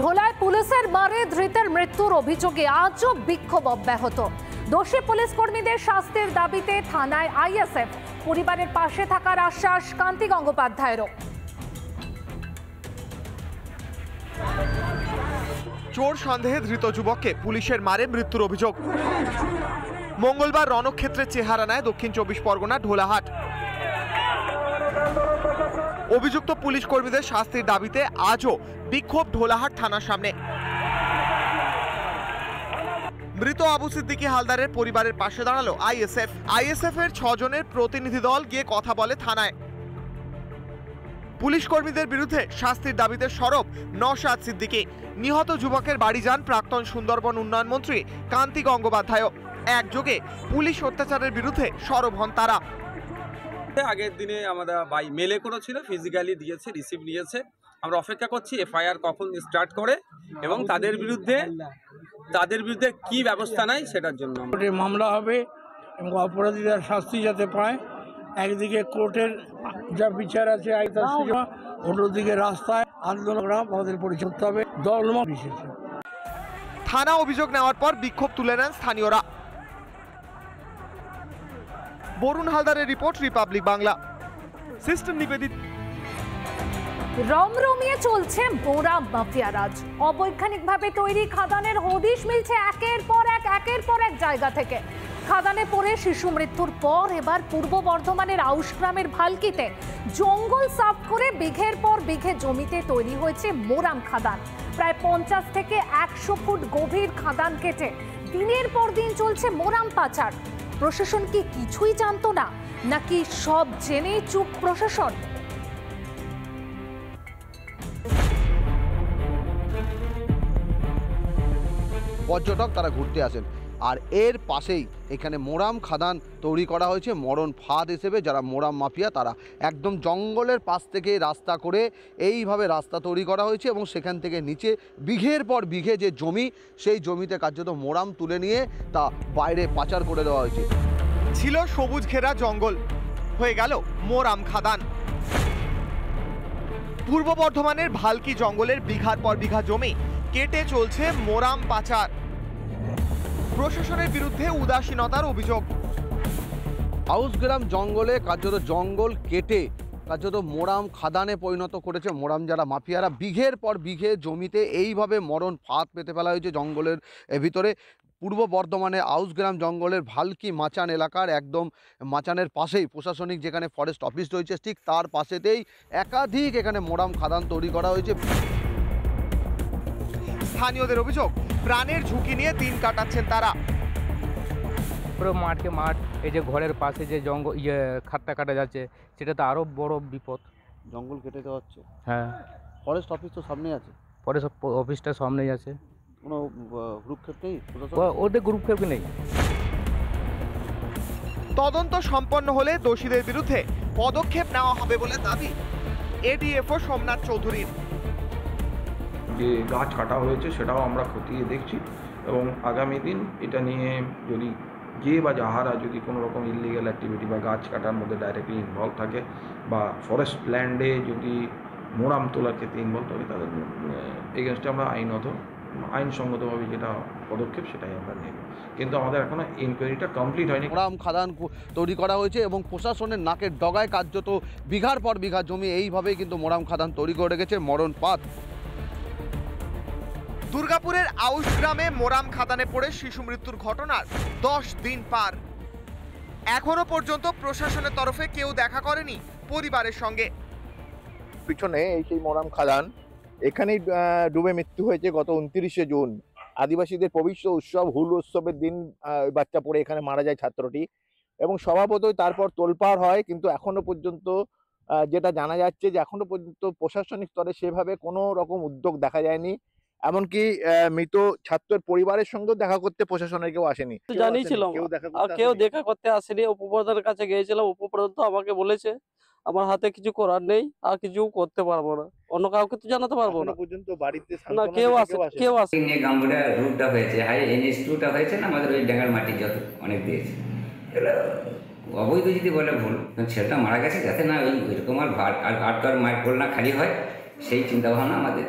ঢোলায় পুলিশের মারে ধৃতের মৃত্যুর অভিযোগে আজও বিক্ষোভ অব্যাহত। দোষী পুলিশ কর্মীদের শাস্তির দাবিতে থানায় আইএসএফ। পরিবারের পাশে থাকার আশ্বাস কান্তি গঙ্গোপাধ্যায়েরও। চোর সন্দেহে ধৃত যুবককে পুলিশের মারে মৃত্যুর অভিযোগ। মঙ্গলবার রণক্ষেত্রের চেহারা নেয় দক্ষিণ 24 পরগনা ঢোলাহাট। অভিযুক্ত পুলিশ কর্মীদের শাস্তির দাবিতে আজও বিক্ষোভ ঢোলাহাট থানার সামনে। মৃত আবু সিদ্দিকী হালদারের পরিবারের পাশে দাঁড়ালো আইএসএফ এর 6 জনের প্রতিনিধি দল গিয়ে কথা বলে থানায়। পুলিশ কর্মীদের বিরুদ্ধে শাস্তির দাবিতে সরব নওশাদ সিদ্দিকী। নিহত যুবকের বাড়ি যান প্রাক্তন সুন্দরবন উন্নয়ন মন্ত্রী কান্তি গঙ্গোপাধ্যায়। একযোগে পুলিশ অত্যাচারের বিরুদ্ধে সরব হন তারা। আগের দিনে আমাদের বাই মেলে করেছিল, ফিজিক্যালি দিয়েছে, রিসিভ নিয়েছে। আমরা অপেক্ষা করছি এফআইআর কখন স্টার্ট করে এবং তাদের বিরুদ্ধে কি ব্যবস্থা নেয় সেটার জন্য মামলা হবে এবং অপরাধীরা শাস্তি যাতে পায়। একদিকে কোর্টের যা বিচার আছে অন্যদিকে রাস্তায় আন্দোলন আমাদের পরিচয় করতে হবে দলমত বিশেষে। থানা অভিযোগ নেওয়ার পর বিক্ষোভ তুলে নেন স্থানীয়রা। বরুণ হালদারের রিপোর্ট, রিপাবলিক বাংলা। সিস্টেম নিবেদিত। রমরমিয়ে চলছে মোরাম মাফিয়া রাজ। অবৈজ্ঞানিকভাবে তৈরি খাদানের হদিশ মিলছে একের পর এক জায়গা থেকে। খাদানে পড়ে শিশু মৃত্যুর পর এবার পূর্ব বর্ধমানের আউশ গ্রামের ভালকিতে জঙ্গল সাফ করে বিঘের পর বিঘে জমিতে তৈরি হয়েছে মোরাম খাদান। প্রায় 50 থেকে 100 ফুট গভীর খাদান কেটে দিনের পর দিন চলছে মোরাম পাচার। প্রশাসন কি কিছুই জানতো না, নাকি সব জেনেই চুপ প্রশাসন? পর্যটক তারা ঘুরতে আসেন, আর এর পাশেই এখানে মোরাম খাদান তৈরি করা হয়েছে মরণ ফাঁদ হিসেবে। যারা মোরাম মাফিয়া তারা একদম জঙ্গলের পাশ থেকে রাস্তা করে এইভাবে রাস্তা তৈরি করা হয়েছে এবং সেখান থেকে নিচে বিঘের পর বিঘে যে জমি, সেই জমিতে কার্যত মোরাম তুলে নিয়ে তা বাইরে পাচার করে দেওয়া হয়েছে। ছিল সবুজ ঘেরা জঙ্গল, হয়ে গেল মোরাম খাদান। পূর্ব বর্ধমানের ভালকি জঙ্গলের বিঘার পর বিঘা জমি কেটে চলছে মোরাম পাচার। প্রশাসনের বিরুদ্ধে উদাসীনতার অভিযোগ। আউশগ্রাম জঙ্গলে কার্যত জঙ্গল কেটে কার্যত মোরাম খাদানে পরিণত করেছে মোরাম যারা মাফিয়ারা। বিঘের পর বিঘে জমিতে এইভাবে মরণ ফাঁদ পেতে ফেলা হয়েছে জঙ্গলের ভিতরে। পূর্ব বর্ধমানে আউশগ্রাম জঙ্গলের ভালকি মাচান এলাকার একদম মাচানের পাশেই প্রশাসনিক যেখানে ফরেস্ট অফিস রয়েছে, ঠিক তার পাশেতেই একাধিক এখানে মোরাম খাদান তৈরি করা হয়েছে। স্থানীয়দের অভিযোগ, প্রাণের ঝুঁকি নিয়ে দিন কাটাচ্ছেন তারা। পুরো মাঠ, এই যে ঘরের পাশে যে জঙ্গল খাটটা কাটা যাচ্ছে, সেটা তো আরও বড় বিপদ। জঙ্গল কেটে দেওয়া হচ্ছে। হ্যাঁ, ফরেস্ট অফিস তো সামনেই আছে। ফরেস্ট অফিসটা সামনেই আছে। কোনো গ্রুপক্ষেপ নেই, ওদের গ্রুপক্ষেপ নেই। তদন্ত সম্পন্ন হলে দোষীদের বিরুদ্ধে পদক্ষেপ নেওয়া হবে বলে দাবি এডিএফও সোমনাথ চৌধুরীর। যে গাছ কাটা হয়েছে সেটাও আমরা খতিয়ে দেখছি এবং আগামী দিন এটা নিয়ে যদি যে বা যাহারা যদি কোনো রকম ইললিগ্যাল অ্যাক্টিভিটি বা গাছ কাটার মধ্যে ডাইরেক্টলি ইনভলভ থাকে বা ফরেস্ট ল্যান্ডে যদি মোরাম তোলার ক্ষেত্রে ইনভলভ থাকে, তাদের এগেনস্টে আমরা আইনসঙ্গতভাবে যেটা পদক্ষেপ সেটাই আমরা নেব। কিন্তু আমাদের এখনো ইনকোয়ারিটা কমপ্লিট হয়নি। মোরাম খাদান তৈরি করা হয়েছে এবং প্রশাসনের নাকের ডগায় কার্যত বিঘার পর বিঘা জমি এইভাবেই কিন্তু মোরাম খাদান তৈরি করে রেখেছে মরণ ফাঁদ। দুর্গাপুরের আউশ গ্রামে মোরাম খাদানে পড়ে শিশু মৃত্যুর ঘটনার 10 দিন পার। এখনো পর্যন্ত প্রশাসনের তরফে কেউ দেখা করেনি পরিবারের সঙ্গে। পিছনে এই সেই মোরাম খাদান, এখানেই ডুবে মৃত্যু হয়েছে গত 29শে জুন। আদিবাসীদের পবিত্র উৎসব হুল উৎসবের দিন বাচ্চা পড়ে এখানে মারা যায় ছাত্রটি এবং স্বভাবতই তারপর তোলপাড় হয়। কিন্তু এখনো পর্যন্ত যেটা জানা যাচ্ছে যে এখনো পর্যন্ত প্রশাসনিক স্তরে সেভাবে কোনো রকম উদ্যোগ দেখা যায়নি। এমনকি মৃত ছাত্রের পরিবারের সঙ্গেও দেখা করতে প্রশাসনের কেউ আসেনি। জানিয়েছিলাম, কেউ দেখা করতে আসেনি। উপপ্রধানের কাছে গিয়েছিলাম, উপপ্রধান তো আমাকে বলেছে আমার হাতে কিছু করার নেই, আর কিছু করতে পারবো না, অন্য কাউকে তো জানাতে পারবো না। পর্যন্ত বাড়িতে না কেউ আসে। গাম্বুড়া রুটটা হয়েছে, হাই NH2টা হয়েছে না আমাদের ওই ডাঙ্গার মাটি যত অনেক দিয়েছে। অবৈধ যদি বলে ভুল, ছেলেটা মারা গেছে যাতে না ওই এরকম আর আটকার মাইক পড়ল না খালি হয়, সেই চিন্তাভাবনা আমাদের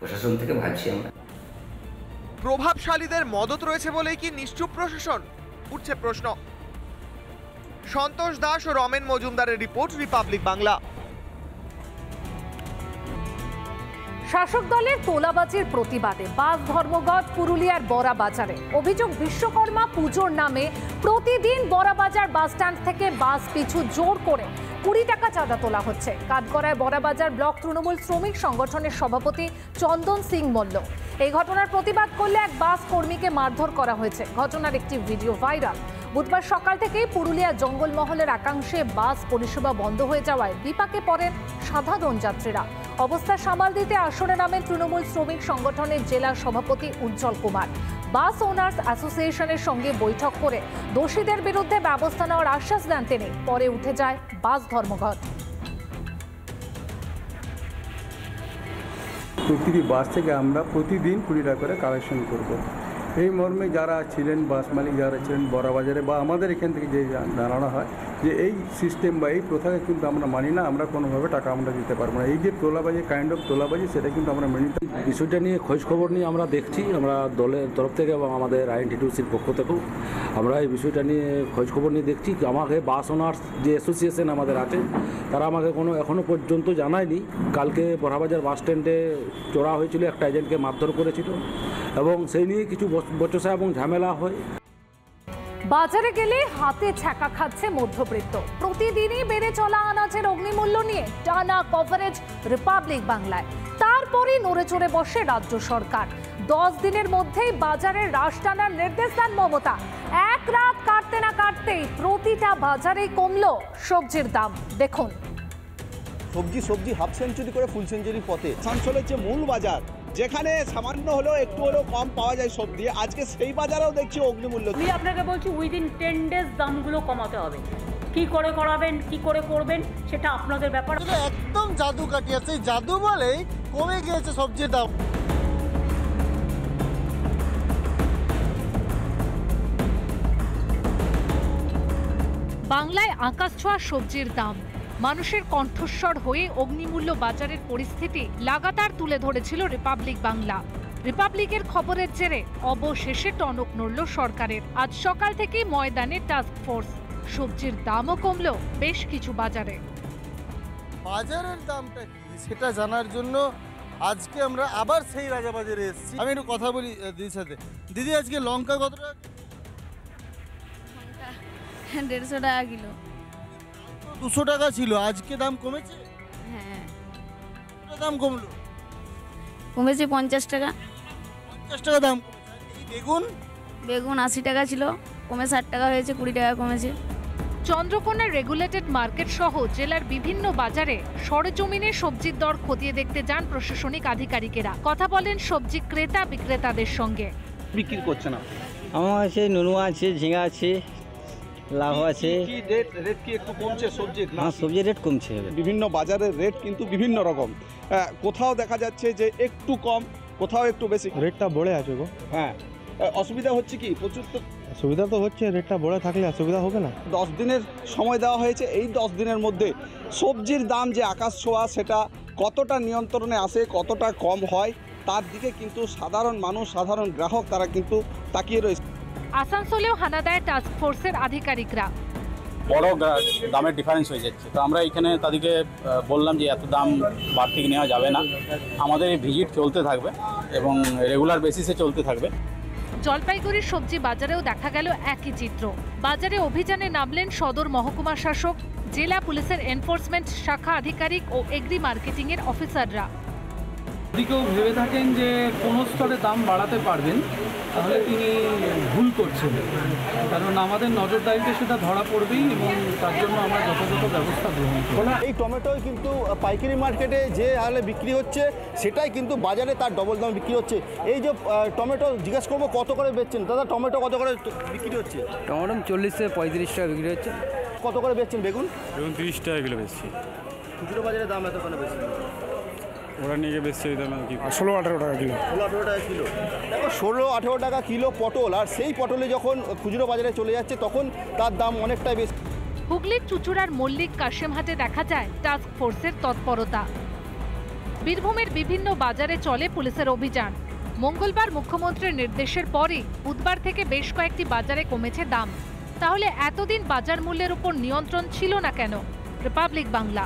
প্রশাসন থেকে ভাবছি আমরা। প্রভাবশালীদের মদত রয়েছে বলেই কি নিশ্চুপ প্রশাসন, উঠছে প্রশ্ন। সন্তোষ দাস ও রমেন মজুমদারের রিপোর্ট, রিপাবলিক বাংলা। শাসক দলের তোলাবাজির প্রতিবাদে বাস ধর্মঘট পুরুলিয়ার বড়া বাজারে। অভিযোগ, বিশ্বকর্মা পুজোর নামে প্রতিদিন বড়া বাজার বাস স্ট্যান্ড থেকে বাস পিছু জোর করে 20 টাকা চাঁদা তোলা হচ্ছে। কাঠগড়ায় বড়া বাজার ব্লক তৃণমূল শ্রমিক সংগঠনের সভাপতি চন্দন সিং মল্ল। এই ঘটনার প্রতিবাদ করলে এক বাস কর্মীকে মারধর করা হয়েছে। ঘটনার একটি ভিডিও ভাইরাল। বুধবার সকাল থেকেই পুরুলিয়া জঙ্গলমহলের একাংশে বাস পরিষেবা বন্ধ হয়ে যাওয়ায় বিপাকে পড়েন সাধারণ যাত্রীরা। অবস্থা সামাল দিতে আসরে নামেন তৃণমূল শ্রমিক সংগঠনের জেলা সভাপতি উজ্জ্বল কুমার। বাস ওনার্স অ্যাসোসিয়েশনের সঙ্গে বৈঠক করে দোষীদের বিরুদ্ধে ব্যবস্থা নেওয়ার আশ্বাস দেন তিনি। পরে উঠে যায় বাস ধর্মঘট। প্রতিটি বাস থেকে আমরা প্রতিদিন 20 টাকা করে কালেকশন করব। এই মর্মে যারা ছিলেন বাস মালিক, যারা ছিলেন বড় বাজারে বা আমাদের এখান থেকে যে জানানো হয় যে এই সিস্টেম বা এই প্রথাকে কিন্তু আমরা মানি না, আমরা কোনোভাবে টাকা আমরা দিতে পারবো না। এই যে তোলাবাজি, কাইন্ড অফ তোলাবাজি, সেটা কিন্তু আমরা মেনে নিতে। বিষয়টা নিয়ে খোঁজ খবর নিয়ে আমরা দেখছি, আমরা দলের তরফ থেকে এবং আমাদের আইএনটিটিউসির পক্ষ থেকেও আমরা এই বিষয়টা নিয়ে খোঁজ খবর নিয়ে দেখছি। আমাকে বাস ওনার্স যে অ্যাসোসিয়েশন আমাদের আছে তারা আমাকে এখনও পর্যন্ত জানায়নি। কালকে বড়াবাজার বাস স্ট্যান্ডে চড়া হয়েছিল, একটা এজেন্টকে মারধর করেছিল এবং সেই নিয়ে কিছু বচসা এবং ঝামেলা হয়। বাজারে গেলে হাতে ছ্যাঁকা খাচ্ছে মধ্যবিত্ত। প্রতিদিনই বেড়ে চলা আনাজের অগ্নিমূল্য নিয়ে টানা কভারেজ রিপাবলিক বাংলায়। তারপরে নড়ে চড়ে বসে রাজ্য সরকার। 10 দিনের মধ্যেই বাজারে হ্রাস টানার নির্দেশ দেন মমতা। এক রাত কাটতে না কাটতেই প্রতিটা বাজারেই কমলো সবজির দাম। দেখুন, সবজি হাফ সেঞ্চুরি করে ফুল সেঞ্চুরির পথে। আসানসোলের যে মূল বাজার, যেখানে সামান্য হলেও একটু হলেও কম পাওয়া যায় সবজি, আজকে সেই বাজারেও দেখছি অগ্নিমূল্য। আমি আপনাকে বলছি উইদিন 10 ডেজ দামগুলো কমাতে হবে। কি করে করাবেন, কি করে করবেন সেটা আপনাদের ব্যাপার। একদম জাদু কাটিয়েছে, জাদু বলেই কমে গিয়েছে সবজির দাম। বাংলায় আকাশ ছোঁয়া সবজির দাম। মানুষের কণ্ঠস্বর হয়ে অগ্নিমূল্য বাজারের পরিস্থিতি লাগাতার তুলে ধরেছিল রিপাবলিক বাংলা। রিপাবলিকের খবরের জেরে অবশেষে টনক নড়ল সরকারের। আজ সকাল থেকেই ময়দানে টাস্ক ফোর্স। সবজির দামও কমলো বেশ কিছু বাজারে। বাজারের দামটা কি সেটা জানার জন্য আজকে আমরা আবার সেই রাজাবাজারে এসেছি। আমি একটু কথা বলি দিদির সাথে। দিদি, আজকে লঙ্কা কত টাকা? 150 টাকা কিলো। 200 টাকা ছিল, আজকে দাম কমেছে? হ্যাঁ। দাম কমলো? কমেছে 50 টাকা। 50 টাকা দাম। বেগুন 80 টাকা ছিল, কমে 60 টাকা হয়েছে, 20 টাকা কমেছে। চন্দ্রকোনার রেগুলেটেড মার্কেট সহ জেলার বিভিন্ন বাজারে সরেজমিনে সবজির দর খতিয়ে দেখতে যান প্রশাসনিক আধিকারিকেরা। কথা বলেন সবজি ক্রেতা বিক্রেতাদের সঙ্গে। বিক্রি করছে না? আমার আছে নুনুয়া আছে, ঝিঙা আছে, লাউ আছে। কি রেট কি একটু কমছে সবজির? হ্যাঁ, সবজির রেট কমছে। বিভিন্ন বাজারের রেট কিন্তু বিভিন্ন রকম। কোথাও দেখা যাচ্ছে যে একটু কম, কোথাও একটু বেশি। রেটটা বড়ে আছে গো। হ্যাঁ, অসুবিধা হচ্ছে কি? প্রচুর তো সুবিধা তো হচ্ছে, রেটটা বড়ে থাকলে অসুবিধা হবে না। 10 দিনের সময় দেওয়া হয়েছে। এই 10 দিনের মধ্যে সবজির দাম যে আকাশ ছোঁয়া, সেটা কতটা নিয়ন্ত্রণে আসে, কতটা কম হয়, তার দিকে কিন্তু সাধারণ মানুষ, সাধারণ গ্রাহক তারা কিন্তু তাকিয়ে রয়েছে। আসানসোলেও হানা দেয় টাস্ক ফোর্সের আধিকারিকরা। বড় দামের ডিফারেন্স হয়ে যাচ্ছে, তো আমরা এখানে তাদেরকে বললাম যে এত দাম বাড়তি নেওয়া যাবে না, আমাদের এই ভিজিট চলতে থাকবে এবং রেগুলার বেসিসে চলতে থাকবে। জলপাইগুড়ির সবজি বাজারেও দেখা গেল একই চিত্র। বাজারে অভিযানে নামলেন সদর মহকুমা শাসক, জেলা পুলিশের এনফোর্সমেন্ট শাখা আধিকারিক ও এগ্রি মার্কেটিং এর অফিসাররা। যদি কেউ ভেবে থাকেন যে কোনো স্তরে দাম বাড়াতে পারবেন, তাহলে তিনি ভুল করছেন। কারণ আমাদের নজরদারিতে সেটা ধরা পড়বেই এবং তার জন্য আমরা যথাযথ ব্যবস্থা গ্রহণ করব। এই টমেটোই কিন্তু পাইকারি মার্কেটে যে হারে বিক্রি হচ্ছে, সেটাই কিন্তু বাজারে তার ডবল দাম বিক্রি হচ্ছে। এই যে টমেটো জিজ্ঞেস করবো কত করে বেচছেন দাদা? টমেটো কত করে বিক্রি হচ্ছে? টমেটো 40 থেকে 35 টাকা বিক্রি হচ্ছে। কত করে বেচছেন বেগুন? বেগুন 30 টাকা কিলো বেচছি। খুচরো বাজারে দাম এত কেন বেশি? ওরা নিয়ে বেচছে 16-18 টাকা কিলো। 16-18 টাকা কিলো। দেখো, 16-18 টাকা কিলো পটল, আর সেই পটলে যখন খুচরো বাজারে চলে যাচ্ছে তখন তার দাম অনেকটাই বেশি। হুগলির চুচুড়ার মল্লিক কাশেমহাটে দেখা যায় টাস্ক ফোর্সের তৎপরতা। বীরভূমের বিভিন্ন বাজারে চলে পুলিশের অভিযান। মঙ্গলবার মুখ্যমন্ত্রীর নির্দেশের পরই বুধবার থেকে বেশ কয়েকটি বাজারে কমেছে দাম। তাহলে এতদিন বাজার মূল্যের উপর নিয়ন্ত্রণ ছিল না কেন? রিপাবলিক বাংলা।